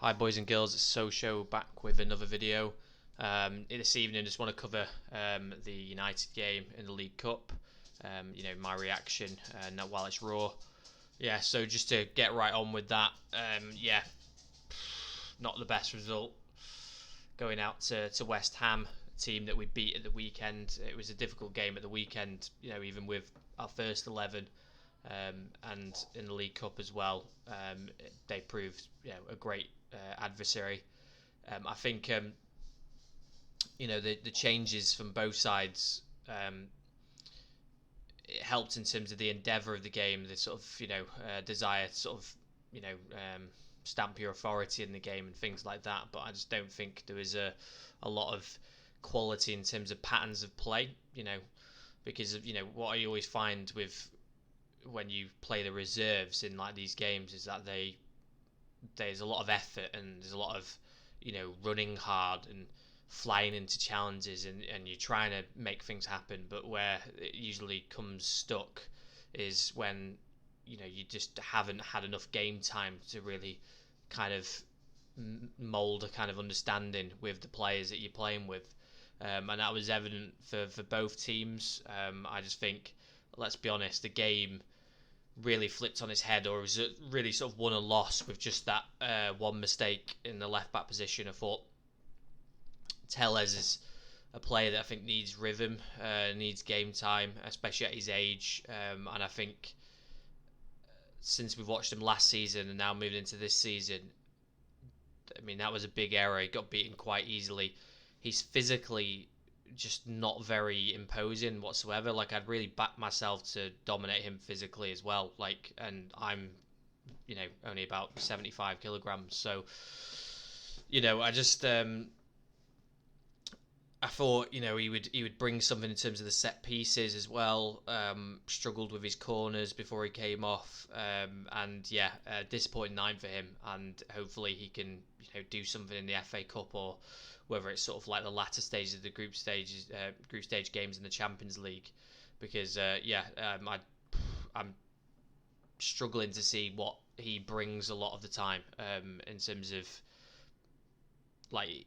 Hi boys and girls, it's Socio back with another video. This evening I just want to cover the United game in the League Cup. My reaction while it's raw. Yeah, so just to get right on with that, not the best result. Going out to West Ham, a team that we beat at the weekend. It was a difficult game at the weekend, even with our first 11. And in the League Cup as well, they proved a great adversary. I think the changes from both sides, it helped in terms of the endeavour of the game, the sort of desire to sort of stamp your authority in the game and things like that. But I just don't think there was a lot of quality in terms of patterns of play. Because of what I always find with when you play the reserves in like these games is that there's a lot of effort and there's a lot of running hard and flying into challenges and you're trying to make things happen, but where it usually comes stuck is when you just haven't had enough game time to really kind of mold a kind of understanding with the players that you're playing with, and that was evident for both teams. I just think, let's be honest, the game really flipped on its head, or was it really sort of won and lost with just that one mistake in the left back position. I thought Tellez is a player that I think needs rhythm, needs game time, especially at his age, and I think since we've watched him last season and now moving into this season, I mean, that was a big error. He got beaten quite easily. He's physically just not very imposing whatsoever. Like, I'd really back myself to dominate him physically as well. And I'm, only about 75 kilograms. So, I just, I thought, he would bring something in terms of the set pieces as well. Struggled with his corners before he came off, disappointing night for him. And hopefully he can, do something in the FA Cup, or whether it's sort of like the latter stages of the group stage games in the Champions League, because I'm struggling to see what he brings a lot of the time, in terms of, like,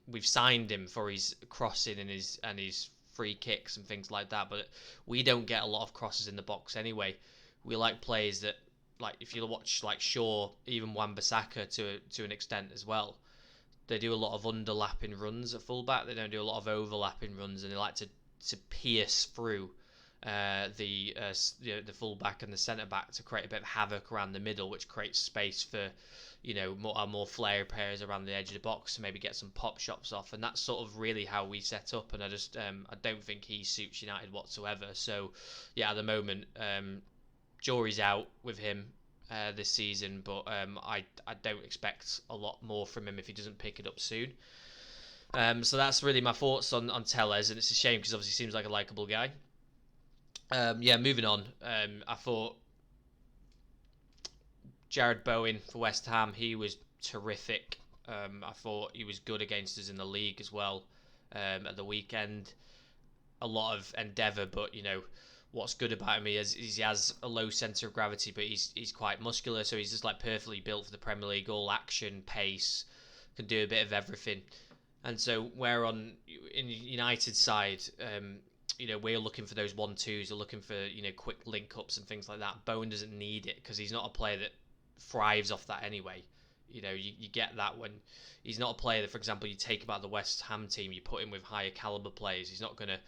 we've signed him for his crossing and his free kicks and things like that, but we don't get a lot of crosses in the box anyway. We like players that, like, if you watch like Shaw, even Wan-Bissaka to an extent as well, they do a lot of underlapping runs at fullback. They don't do a lot of overlapping runs, and they like to pierce through the fullback and the centre back to create a bit of havoc around the middle, which creates space for more flair players around the edge of the box to maybe get some pop shots off. And that's sort of really how we set up. And I don't think he suits United whatsoever. So at the moment, jury's out with him this season, but I don't expect a lot more from him if he doesn't pick it up soon. So that's really my thoughts on Tellez, and it's a shame because obviously he seems like a likeable guy. Moving on. I thought Jared Bowen for West Ham, he was terrific. I thought he was good against us in the league as well at the weekend. A lot of endeavour, but what's good about him is he has a low centre of gravity, but he's quite muscular, so he's just like perfectly built for the Premier League. All action, pace, can do a bit of everything. And so where in United side, we're looking for those 1-2s, we're looking for quick link ups and things like that. Bowen doesn't need it because he's not a player that thrives off that anyway. You get that when he's not a player that, for example, you take him out of the West Ham team, you put him with higher caliber players. He's not going to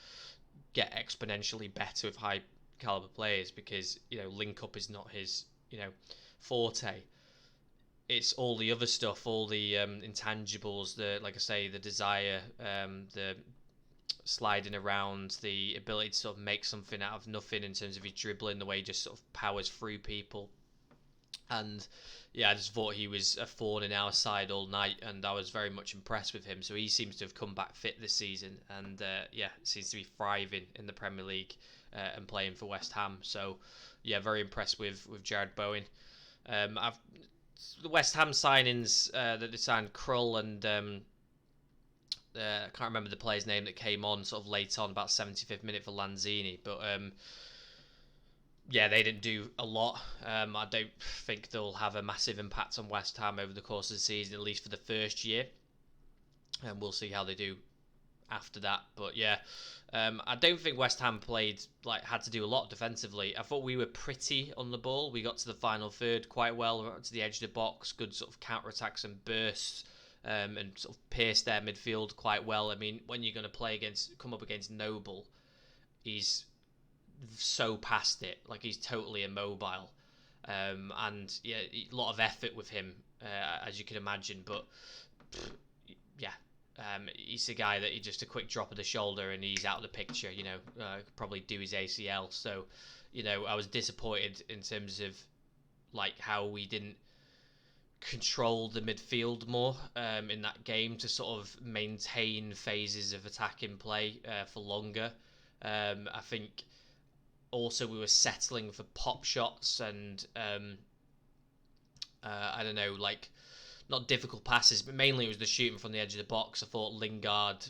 get exponentially better with high caliber players because link up is not his forte. It's all the other stuff, all the intangibles, the desire, the sliding around, the ability to sort of make something out of nothing in terms of his dribbling, the way he just sort of powers through people. And I just thought he was a thorn in our side all night, and I was very much impressed with him. So he seems to have come back fit this season, and seems to be thriving in the Premier League and playing for West Ham. So very impressed with Jared Bowen. The West Ham signings that they signed, Krull and I can't remember the player's name that came on sort of late on, about 75th minute for Lanzini, but yeah, they didn't do a lot. I don't think they'll have a massive impact on West Ham over the course of the season, at least for the first year. And we'll see how they do after that. But yeah, I don't think West Ham had to do a lot defensively. I thought we were pretty on the ball. We got to the final third quite well, right to the edge of the box, good sort of counter attacks and bursts, and sort of pierced their midfield quite well. I mean, when you're going to come up against Noble, he's so past it, like he's totally immobile, and yeah, a lot of effort with him, as you can imagine. But yeah, he's a guy that he just a quick drop of the shoulder and he's out of the picture. Could probably do his ACL. So, I was disappointed in terms of like how we didn't control the midfield more in that game to sort of maintain phases of attacking play for longer. I think also we were settling for pop shots and I don't know, like not difficult passes, but mainly it was the shooting from the edge of the box. I thought Lingard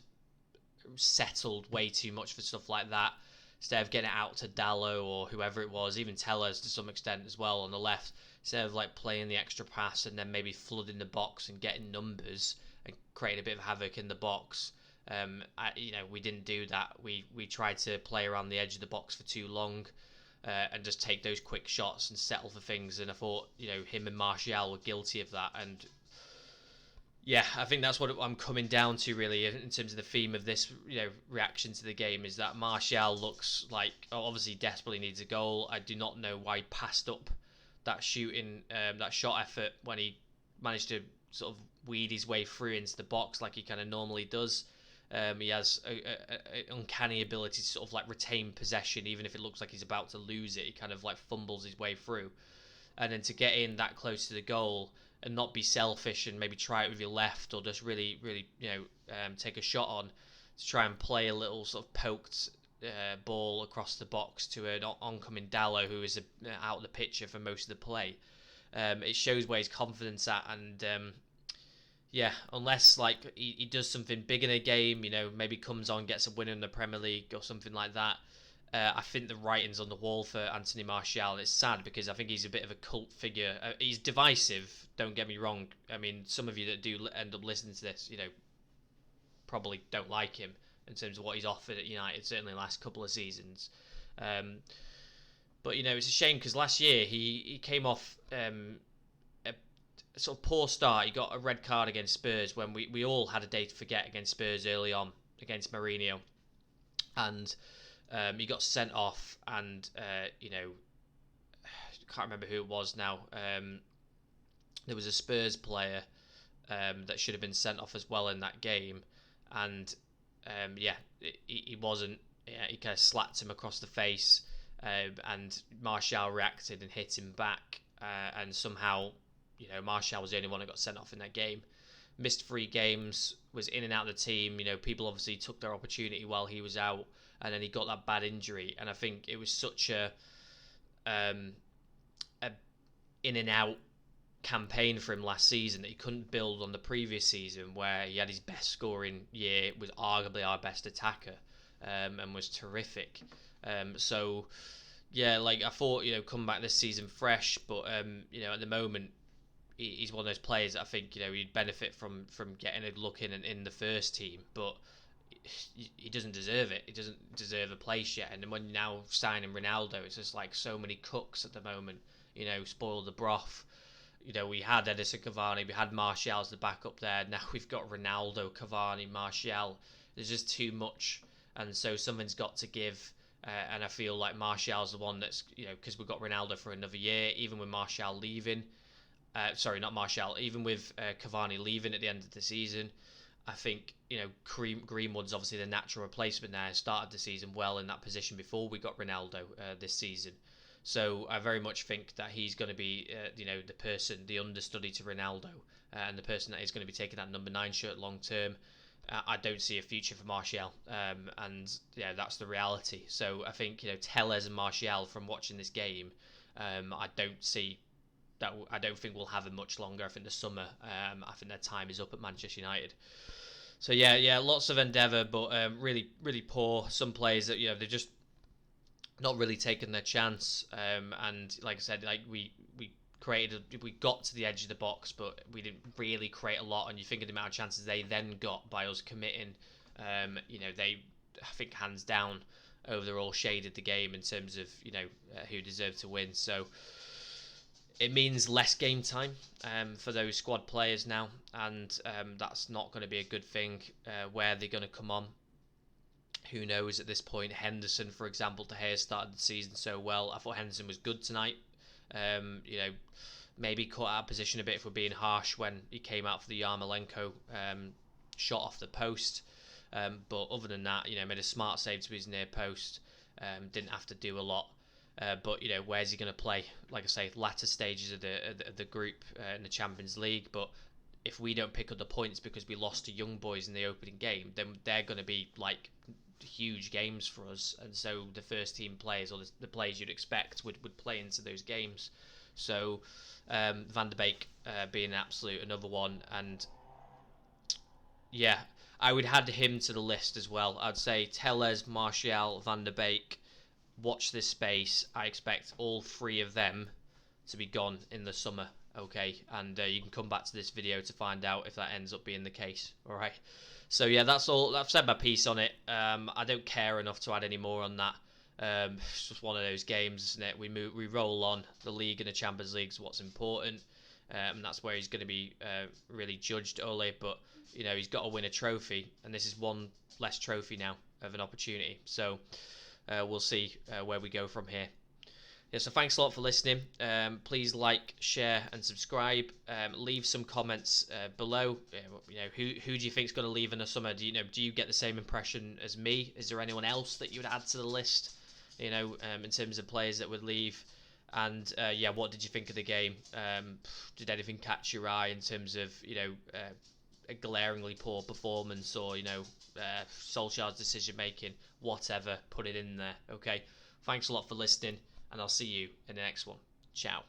settled way too much for stuff like that. Instead of getting it out to Dallo or whoever it was, even Tellez to some extent as well on the left, instead of like playing the extra pass and then maybe flooding the box and getting numbers and creating a bit of havoc in the box. We didn't do that. We tried to play around the edge of the box for too long and just take those quick shots and settle for things. And I thought, him and Martial were guilty of that. And yeah, I think that's what I'm coming down to really in terms of the theme of this, reaction to the game is that Martial looks like obviously desperately needs a goal. I do not know why he passed up that that shot effort when he managed to sort of weed his way through into the box like he kind of normally does. He has an uncanny ability to sort of like retain possession, even if it looks like he's about to lose it. He kind of like fumbles his way through, and then to get in that close to the goal and not be selfish and maybe try it with your left or just really, really, take a shot on to try and play a little sort of poked ball across the box to an oncoming Dallo who is out of the picture for most of the play. It shows where his confidence at, and yeah, unless like he does something big in a game, maybe comes on, gets a win in the Premier League or something like that. I think the writing's on the wall for Anthony Martial, and it's sad because I think he's a bit of a cult figure. He's divisive, don't get me wrong. I mean, some of you that do end up listening to this, probably don't like him in terms of what he's offered at United, certainly the last couple of seasons. But, it's a shame because last year he came off a sort of poor start. He got a red card against Spurs when we all had a day to forget against Spurs early on against Mourinho. And he got sent off and, can't remember who it was now. There was a Spurs player that should have been sent off as well in that game. And, he wasn't. He kind of slapped him across the face and Martial reacted and hit him back. And somehow, Martial was the only one that got sent off in that game. Missed 3 games, was in and out of the team. People obviously took their opportunity while he was out. And then he got that bad injury, and I think it was such a in and out campaign for him last season that he couldn't build on the previous season where he had his best scoring year, was arguably our best attacker, and was terrific. So yeah, like I thought, come back this season fresh, but at the moment he's one of those players that I think he'd benefit from getting a look in the first team, but he doesn't deserve it. He doesn't deserve a place yet. And then when now signing Ronaldo, it's just like so many cooks at the moment. Spoil the broth. We had Edison Cavani, we had Martial as the backup there. Now we've got Ronaldo, Cavani, Martial. There's just too much, and so something's got to give. And I feel like Martial's the one that's because we've got Ronaldo for another year. Even with Martial leaving, not Martial. Even with Cavani leaving at the end of the season. I think, Greenwood's obviously the natural replacement there. Started the season well in that position before we got Ronaldo this season. So I very much think that he's going to be, the person, the understudy to Ronaldo, and the person that is going to be taking that number 9 shirt long term. I don't see a future for Martial, and yeah, that's the reality. So I think, Tellez and Martial from watching this game, I don't think we'll have him much longer. I think the summer, I think their time is up at Manchester United. So yeah, lots of endeavour, but really, really poor. Some players that they just not really taking their chance. And like I said, like we got to the edge of the box, but we didn't really create a lot. And you think of the amount of chances they then got by us committing. They, I think, hands down, overall shaded the game in terms of who deserved to win. So it means less game time for those squad players now, and that's not going to be a good thing. Where they're going to come on, who knows at this point. Henderson, for example, De Gea started the season so well. I thought Henderson was good tonight. Maybe caught out of position a bit if we're being harsh when he came out for the Yarmolenko shot off the post. But other than that, made a smart save to his near post. Didn't have to do a lot. But where's he going to play? Like I say, latter stages of the group in the Champions League. But if we don't pick up the points because we lost to Young Boys in the opening game, then they're going to be like huge games for us. And so the first team players, or the players you'd expect, would play into those games. So Van de Beek being absolute another one, and yeah, I would add him to the list as well. I'd say Tellez, Martial, Van de Beek. Watch this space. I expect all three of them to be gone in the summer. Okay, and you can come back to this video to find out if that ends up being the case. All right. So yeah, that's all. I've said my piece on it. I don't care enough to add any more on that. It's just one of those games, isn't it? We roll on. The league and the Champions League is what's important, and that's where he's going to be really judged, Ole. But he's got to win a trophy, and this is one less trophy now of an opportunity. So we'll see where we go from here. Yeah, so thanks a lot for listening. Please like, share, and subscribe. Leave some comments below. Who do you think is going to leave in the summer? Do you get the same impression as me? Is there anyone else that you would add to the list? In terms of players that would leave. And what did you think of the game? Did anything catch your eye in terms of a glaringly poor performance, or Solskjaer's decision making? Whatever, put it in there. Okay. Thanks a lot for listening, and I'll see you in the next one. Ciao.